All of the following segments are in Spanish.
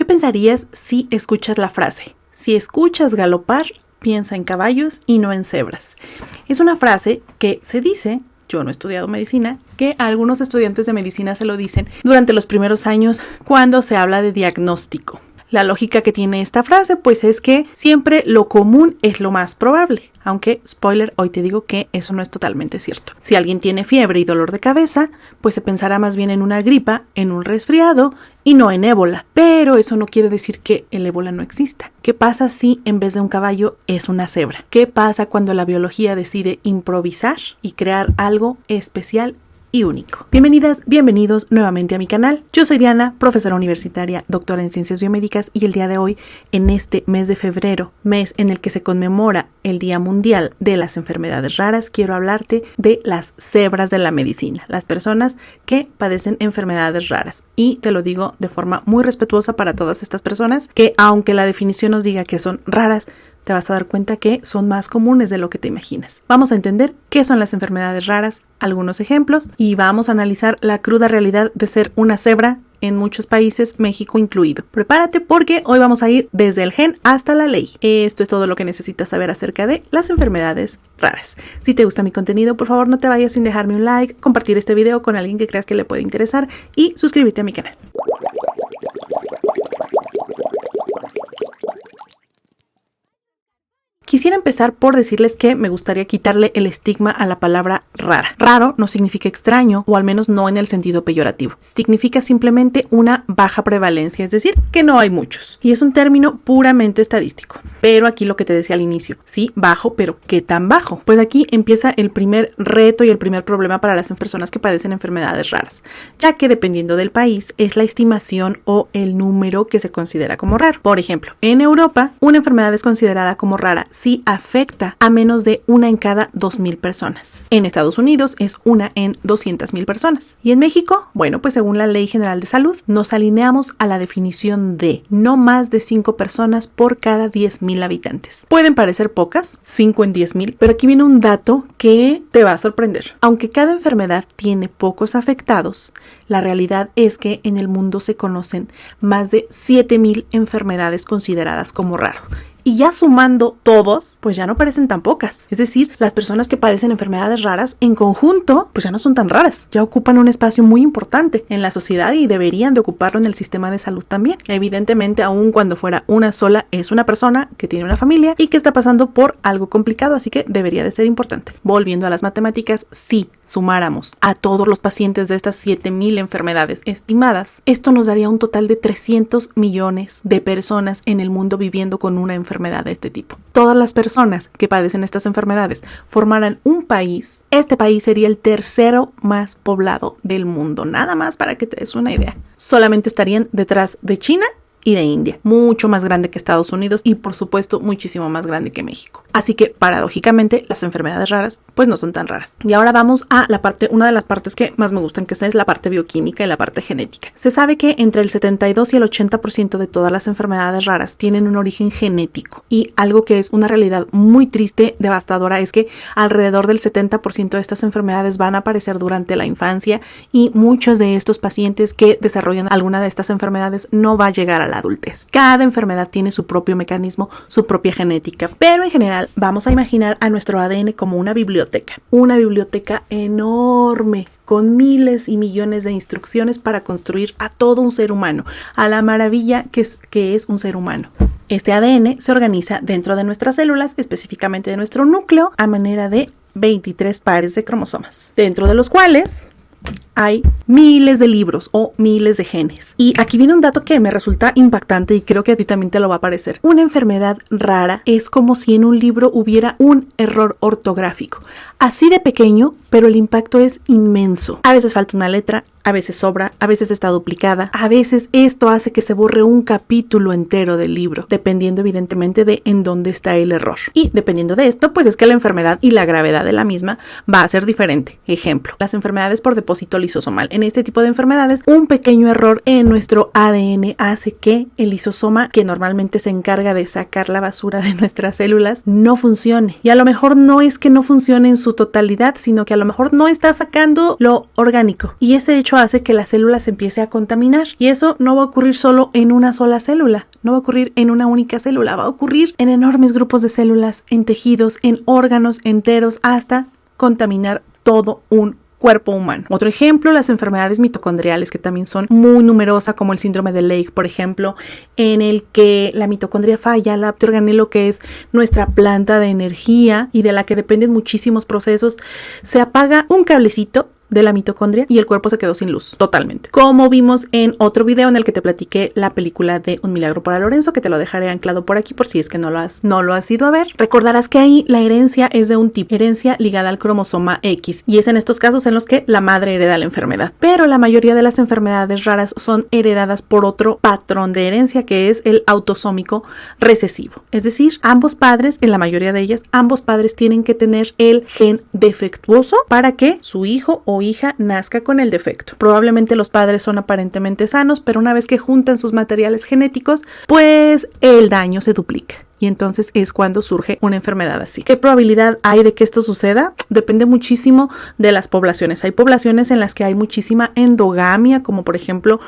pensarías si escuchas la frase? Si escuchas galopar, piensa en caballos y no en cebras. Es una frase que se dice, yo no he estudiado medicina, que a algunos estudiantes de medicina se lo dicen durante los primeros años cuando se habla de diagnóstico. La lógica que tiene esta frase pues es que siempre lo común es lo más probable, aunque, spoiler, hoy te digo que eso no es totalmente cierto. Si alguien tiene fiebre y dolor de cabeza, pues se pensará más bien en una gripa, en un resfriado y no en ébola. Pero eso no quiere decir que el ébola no exista. ¿Qué pasa si en vez de un caballo es una cebra? ¿Qué pasa cuando la biología decide improvisar y crear algo especial y único? Bienvenidas, bienvenidos nuevamente a mi canal. Yo soy Diana, profesora universitaria, doctora en ciencias biomédicas, y el día de hoy, en este mes de febrero, mes en el que se conmemora el Día Mundial de las Enfermedades Raras, quiero hablarte de las cebras de la medicina, las personas que padecen enfermedades raras. Y te lo digo de forma muy respetuosa para todas estas personas que, aunque la definición nos diga que son raras, te vas a dar cuenta que son más comunes de lo que te imaginas. Vamos a entender qué son las enfermedades raras, algunos ejemplos, y vamos a analizar la cruda realidad de ser una cebra en muchos países, México incluido. Prepárate porque hoy vamos a ir desde el gen hasta la ley. Esto es todo lo que necesitas saber acerca de las enfermedades raras. Si te gusta mi contenido, por favor no te vayas sin dejarme un like, compartir este video con alguien que creas que le puede interesar y suscribirte a mi canal. Quisiera empezar por decirles que me gustaría quitarle el estigma a la palabra rara. Raro no significa extraño, o al menos no en el sentido peyorativo. Significa simplemente una baja prevalencia, es decir, que no hay muchos. Y es un término puramente estadístico. Pero aquí lo que te decía al inicio, sí, bajo, pero ¿qué tan bajo? Pues aquí empieza el primer reto y el primer problema para las personas que padecen enfermedades raras, ya que dependiendo del país es la estimación o el número que se considera como raro. Por ejemplo, en Europa, una enfermedad es considerada como rara si afecta a menos de una en cada 2,000 personas. En Estados Unidos es una en 200,000 personas. ¿Y en México? Bueno, pues según la Ley General de Salud, nos alineamos a la definición de no más de 5 personas por cada 10,000 habitantes. Pueden parecer pocas, 5 en 10,000, pero aquí viene un dato que te va a sorprender. Aunque cada enfermedad tiene pocos afectados, la realidad es que en el mundo se conocen más de 7,000 enfermedades consideradas como raro. Y ya sumando todos, pues ya no parecen tan pocas. Es decir, las personas que padecen enfermedades raras en conjunto, pues ya no son tan raras. Ya ocupan un espacio muy importante en la sociedad y deberían de ocuparlo en el sistema de salud también. Evidentemente, aun cuando fuera una sola, es una persona que tiene una familia y que está pasando por algo complicado, así que debería de ser importante. Volviendo a las matemáticas, si sumáramos a todos los pacientes de estas 7,000 enfermedades estimadas, esto nos daría un total de 300 millones de personas en el mundo viviendo con una enfermedad de este tipo. Todas las personas que padecen estas enfermedades formaran un país. Este país sería el tercero más poblado del mundo. Nada más para que te des una idea. Solamente estarían detrás de China y de India, mucho más grande que Estados Unidos y por supuesto muchísimo más grande que México. Así que paradójicamente las enfermedades raras pues no son tan raras. Y ahora vamos a una de las partes que más me gustan, que es la parte bioquímica y la parte genética. Se sabe que entre el 72 y el 80% de todas las enfermedades raras tienen un origen genético, y algo que es una realidad muy triste, devastadora, es que alrededor del 70% de estas enfermedades van a aparecer durante la infancia, y muchos de estos pacientes que desarrollan alguna de estas enfermedades no va a llegar a la adultez. Cada enfermedad tiene su propio mecanismo, su propia genética, pero en general vamos a imaginar a nuestro ADN como una biblioteca enorme, con miles y millones de instrucciones para construir a todo un ser humano, a la maravilla que es un ser humano. Este ADN se organiza dentro de nuestras células, específicamente de nuestro núcleo, a manera de 23 pares de cromosomas, dentro de los cuales hay miles de libros o miles de genes. Y aquí viene un dato que me resulta impactante y creo que a ti también te lo va a parecer. Una enfermedad rara es como si en un libro hubiera un error ortográfico. Así de pequeño, pero el impacto es inmenso. A veces falta una letra, a veces sobra, a veces está duplicada, a veces esto hace que se borre un capítulo entero del libro, dependiendo evidentemente de en dónde está el error. Y dependiendo de esto, pues es que la enfermedad y la gravedad de la misma va a ser diferente. Ejemplo, las enfermedades por depósito lisosomal. En este tipo de enfermedades, un pequeño error en nuestro ADN hace que el lisosoma, que normalmente se encarga de sacar la basura de nuestras células, no funcione. Y a lo mejor no es que no funcione en su totalidad, sino que a lo mejor no está sacando lo orgánico. Y ese hecho hace que la célula se empiece a contaminar. Y eso no va a ocurrir solo en una sola célula, no va a ocurrir en una única célula, va a ocurrir en enormes grupos de células, en tejidos, en órganos enteros, hasta contaminar todo un cuerpo humano. Otro ejemplo, las enfermedades mitocondriales, que también son muy numerosas, como el síndrome de Lake, por ejemplo, en el que la mitocondria falla, la organelo, que es nuestra planta de energía y de la que dependen muchísimos procesos, se apaga un cablecito de la mitocondria y el cuerpo se quedó sin luz, totalmente. Como vimos en otro video en el que te platiqué la película de Un milagro para Lorenzo, que te lo dejaré anclado por aquí por si es que no lo has ido a ver. Recordarás que ahí la herencia es de un tipo, herencia ligada al cromosoma X, y es en estos casos en los que la madre hereda la enfermedad. Pero la mayoría de las enfermedades raras son heredadas por otro patrón de herencia, que es el autosómico recesivo. Es decir, ambos padres, en la mayoría de ellas, ambos padres tienen que tener el gen defectuoso para que su hijo o hija nazca con el defecto. Probablemente los padres son aparentemente sanos, pero una vez que juntan sus materiales genéticos, pues el daño se duplica. Y entonces es cuando surge una enfermedad así. ¿Qué probabilidad hay de que esto suceda? Depende muchísimo de las poblaciones. Hay poblaciones en las que hay muchísima endogamia, como por ejemplo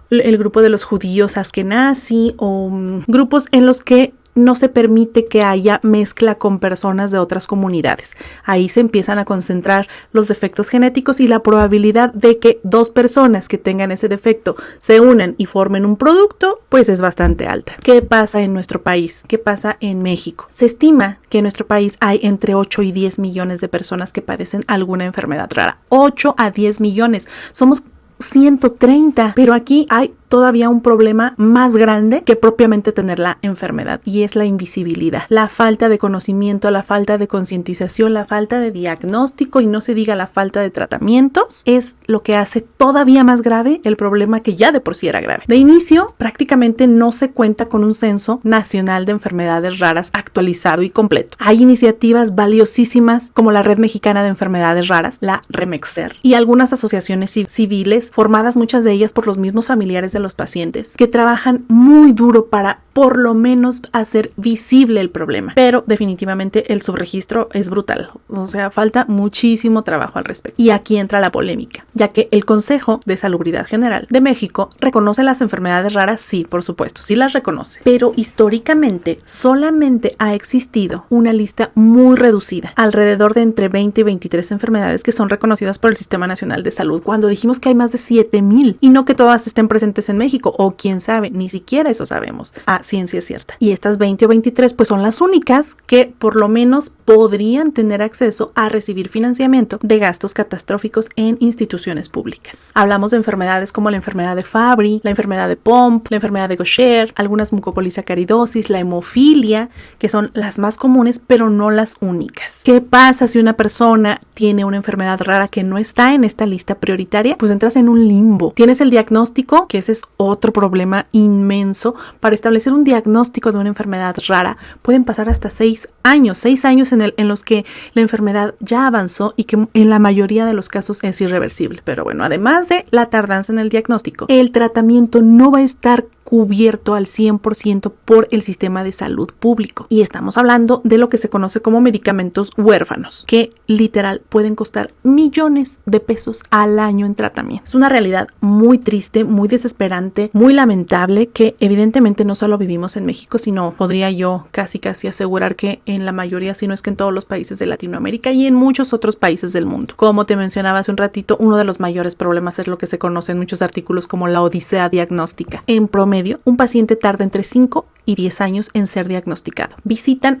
el grupo de los judíos askenazi, o grupos en los que no se permite que haya mezcla con personas de otras comunidades. Ahí se empiezan a concentrar los defectos genéticos y la probabilidad de que dos personas que tengan ese defecto se unan y formen un producto, pues es bastante alta. ¿Qué pasa en nuestro país? ¿Qué pasa en México? Se estima que en nuestro país hay entre 8 y 10 millones de personas que padecen alguna enfermedad rara. 8 a 10 millones. Somos 130, pero aquí hay todavía un problema más grande que propiamente tener la enfermedad, y es la invisibilidad, la falta de conocimiento, la falta de concientización, la falta de diagnóstico, y no se diga la falta de tratamientos, es lo que hace todavía más grave el problema que ya de por sí era grave. De inicio, prácticamente no se cuenta con un censo nacional de enfermedades raras actualizado y completo. Hay iniciativas valiosísimas como la Red Mexicana de Enfermedades Raras, la REMEXER, y algunas asociaciones civiles formadas, muchas de ellas por los mismos familiares de los pacientes, que trabajan muy duro para por lo menos hacer visible el problema. Pero definitivamente el subregistro es brutal. O sea, falta muchísimo trabajo al respecto. Y aquí entra la polémica, ya que el Consejo de Salubridad General de México reconoce las enfermedades raras, sí, por supuesto, sí las reconoce. Pero históricamente solamente ha existido una lista muy reducida, alrededor de entre 20 y 23 enfermedades que son reconocidas por el Sistema Nacional de Salud, cuando dijimos que hay más de 7,000, y no que todas estén presentes en México, o quién sabe, ni siquiera eso sabemos a ciencia cierta. Y estas 20 o 23 pues son las únicas que por lo menos podrían tener acceso a recibir financiamiento de gastos catastróficos en instituciones públicas. Hablamos de enfermedades como la enfermedad de Fabry, la enfermedad de Pompe, la enfermedad de Gaucher, algunas mucopolisacaridosis, la hemofilia, que son las más comunes pero no las únicas. ¿Qué pasa si una persona tiene una enfermedad rara que no está en esta lista prioritaria? Pues entras en un limbo. Tienes el diagnóstico, que ese es otro problema inmenso. Para establecer un diagnóstico de una enfermedad rara pueden pasar hasta 6 años en los que la enfermedad ya avanzó y que en la mayoría de los casos es irreversible. Pero bueno, además de la tardanza en el diagnóstico, el tratamiento no va a estar cubierto al 100% por el sistema de salud público. Y estamos hablando de lo que se conoce como medicamentos huérfanos, que literal pueden costar millones de pesos al año en tratamiento. Es una realidad muy triste, muy desesperante, muy lamentable, que evidentemente no solo vivimos en México, sino podría yo casi asegurar que en la mayoría, si no es que en todos los países de Latinoamérica y en muchos otros países del mundo. Como te mencionaba hace un ratito, uno de los mayores problemas es lo que se conoce en muchos artículos como la odisea diagnóstica. En promedio, un paciente tarda entre 5 y 10 años en ser diagnosticado.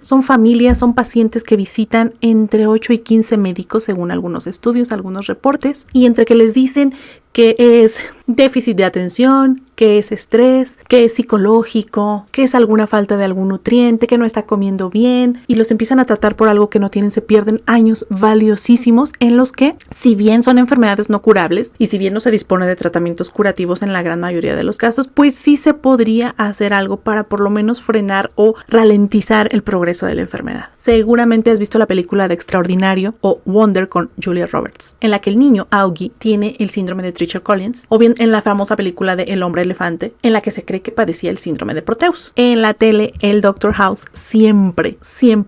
Son familias, son pacientes que visitan entre 8 y 15 médicos según algunos estudios, algunos reportes, y entre que les dicen que es déficit de atención, que es estrés, que es psicológico, que es alguna falta de algún nutriente, que no está comiendo bien, y los empiezan a tratar por algo que no tienen, se pierden años valiosísimos en los que, si bien son enfermedades no curables y si bien no se dispone de tratamientos curativos en la gran mayoría de los casos, pues sí se podría hacer algo para por lo menos frenar o ralentizar el progreso de la enfermedad. Seguramente has visto la película de Extraordinario o Wonder con Julia Roberts, en la que el niño Augie tiene el síndrome de Treacher-Collins, o bien en la famosa película de El hombre elefante, en la que se cree que padecía el síndrome de Proteus. En la tele, el Dr. House siempre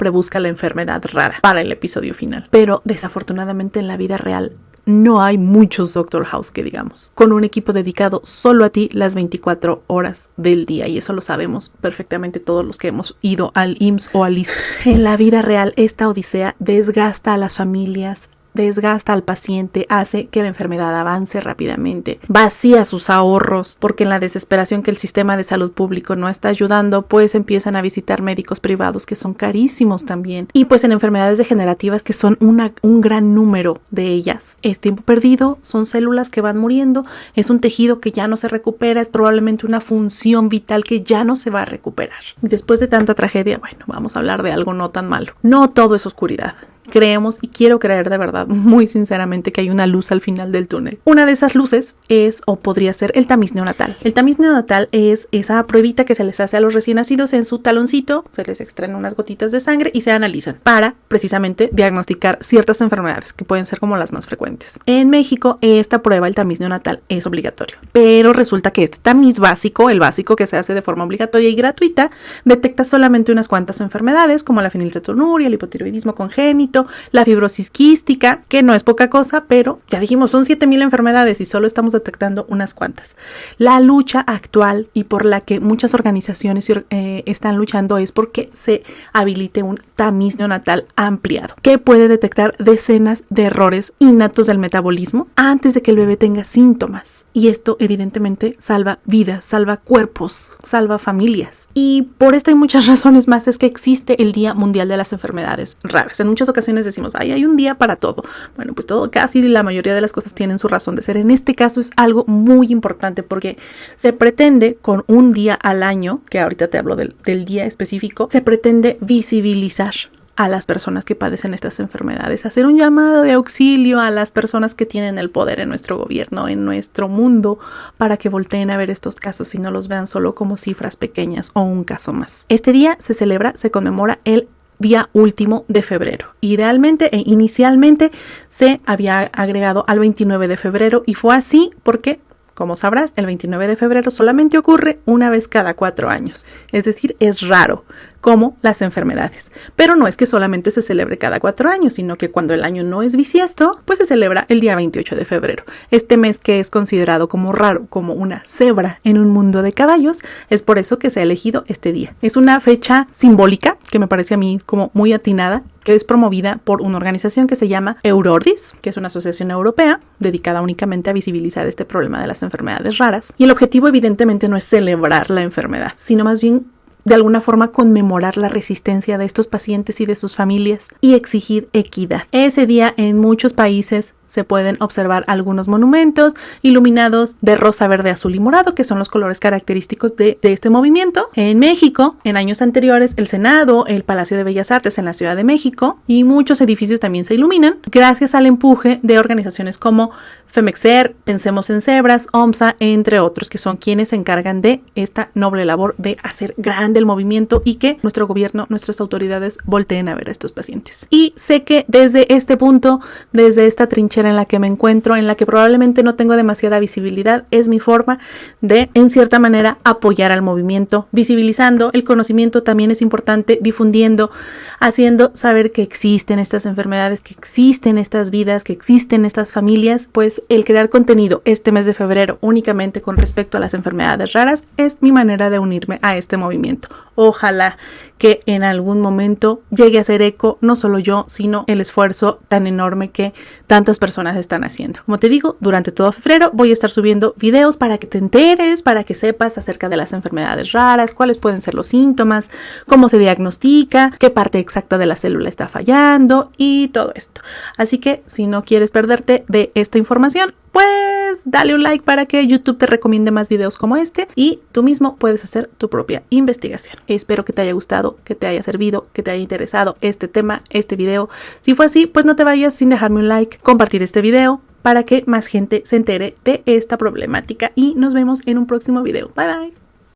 busca la enfermedad rara para el episodio final, pero desafortunadamente en la vida real no hay muchos Dr. House que digamos, con un equipo dedicado solo a ti las 24 horas del día, y eso lo sabemos perfectamente todos los que hemos ido al IMSS o al ISSSTE. En la vida real, esta odisea desgasta a las familias, desgasta al paciente, hace que la enfermedad avance rápidamente, vacía sus ahorros, porque en la desesperación que el sistema de salud público no está ayudando, pues empiezan a visitar médicos privados que son carísimos también, y pues en enfermedades degenerativas que son un gran número de ellas. Es tiempo perdido, son células que van muriendo, es un tejido que ya no se recupera, es probablemente una función vital que ya no se va a recuperar. Y después de tanta tragedia, bueno, vamos a hablar de algo no tan malo. No todo es oscuridad. Creemos, y quiero creer de verdad, muy sinceramente, que hay una luz al final del túnel. Una de esas luces es, o podría ser, el tamiz neonatal. El tamiz neonatal es esa pruebita que se les hace a los recién nacidos en su taloncito, se les extraen unas gotitas de sangre y se analizan para, precisamente, diagnosticar ciertas enfermedades que pueden ser como las más frecuentes. En México, esta prueba, el tamiz neonatal, es obligatorio, pero resulta que este tamiz básico, el básico que se hace de forma obligatoria y gratuita, detecta solamente unas cuantas enfermedades, como la fenilcetonuria, el hipotiroidismo congénito, la fibrosis quística, que no es poca cosa, pero ya dijimos, son 7,000 enfermedades y solo estamos detectando unas cuantas. La lucha actual, y por la que muchas organizaciones están luchando, es porque se habilite un tamiz neonatal ampliado, que puede detectar decenas de errores innatos del metabolismo antes de que el bebé tenga síntomas. Y esto evidentemente salva vidas, salva cuerpos, salva familias. Y por esta y muchas razones más es que existe el Día Mundial de las Enfermedades Raras. En muchas ocasiones decimos, hay un día para todo. Bueno, pues todo, casi la mayoría de las cosas tienen su razón de ser. En este caso es algo muy importante porque se pretende, con un día al año, que ahorita te hablo del día específico, se pretende visibilizar a las personas que padecen estas enfermedades, hacer un llamado de auxilio a las personas que tienen el poder en nuestro gobierno, en nuestro mundo, para que volteen a ver estos casos y no los vean solo como cifras pequeñas o un caso más. Este día se conmemora el día último de febrero. Idealmente e inicialmente se había agregado al 29 de febrero y fue así porque, como sabrás, el 29 de febrero solamente ocurre una vez cada 4 años. Es decir, es raro, como las enfermedades. Pero no es que solamente se celebre cada 4 años, sino que cuando el año no es bisiesto, pues se celebra el día 28 de febrero. Este mes, que es considerado como raro, como una cebra en un mundo de caballos, es por eso que se ha elegido este día. Es una fecha simbólica que me parece a mí como muy atinada, que es promovida por una organización que se llama Eurordis, que es una asociación europea dedicada únicamente a visibilizar este problema de las enfermedades raras. Y el objetivo evidentemente no es celebrar la enfermedad, sino más bien de alguna forma conmemorar la resistencia de estos pacientes y de sus familias y exigir equidad. Ese día en muchos países se pueden observar algunos monumentos iluminados de rosa, verde, azul y morado, que son los colores característicos de este movimiento. En México, en años anteriores, el Senado, el Palacio de Bellas Artes en la Ciudad de México y muchos edificios también se iluminan gracias al empuje de organizaciones como Femexer, Pensemos en Cebras, OMSA, entre otros, que son quienes se encargan de esta noble labor de hacer grande el movimiento y que nuestro gobierno, nuestras autoridades volteen a ver a estos pacientes. Y sé que desde este punto, desde esta trinchera en la que me encuentro, en la que probablemente no tengo demasiada visibilidad, es mi forma de, en cierta manera, apoyar al movimiento, visibilizando el conocimiento. También es importante, difundiendo, haciendo saber que existen estas enfermedades, que existen estas vidas, que existen estas familias. Pues el crear contenido este mes de febrero únicamente con respecto a las enfermedades raras es mi manera de unirme a este movimiento. Ojalá que en algún momento llegue a ser eco, no solo yo, sino el esfuerzo tan enorme que tantas personas están haciendo. Como te digo, durante todo febrero voy a estar subiendo videos para que te enteres, para que sepas acerca de las enfermedades raras, cuáles pueden ser los síntomas, cómo se diagnostica, qué parte exacta de la célula está fallando y todo esto. Así que si no quieres perderte de esta información, pues pues dale un like para que YouTube te recomiende más videos como este y tú mismo puedes hacer tu propia investigación. Espero que te haya gustado, que te haya servido, que te haya interesado este tema, este video. Si fue así, pues no te vayas sin dejarme un like, compartir este video para que más gente se entere de esta problemática y nos vemos en un próximo video. Bye bye.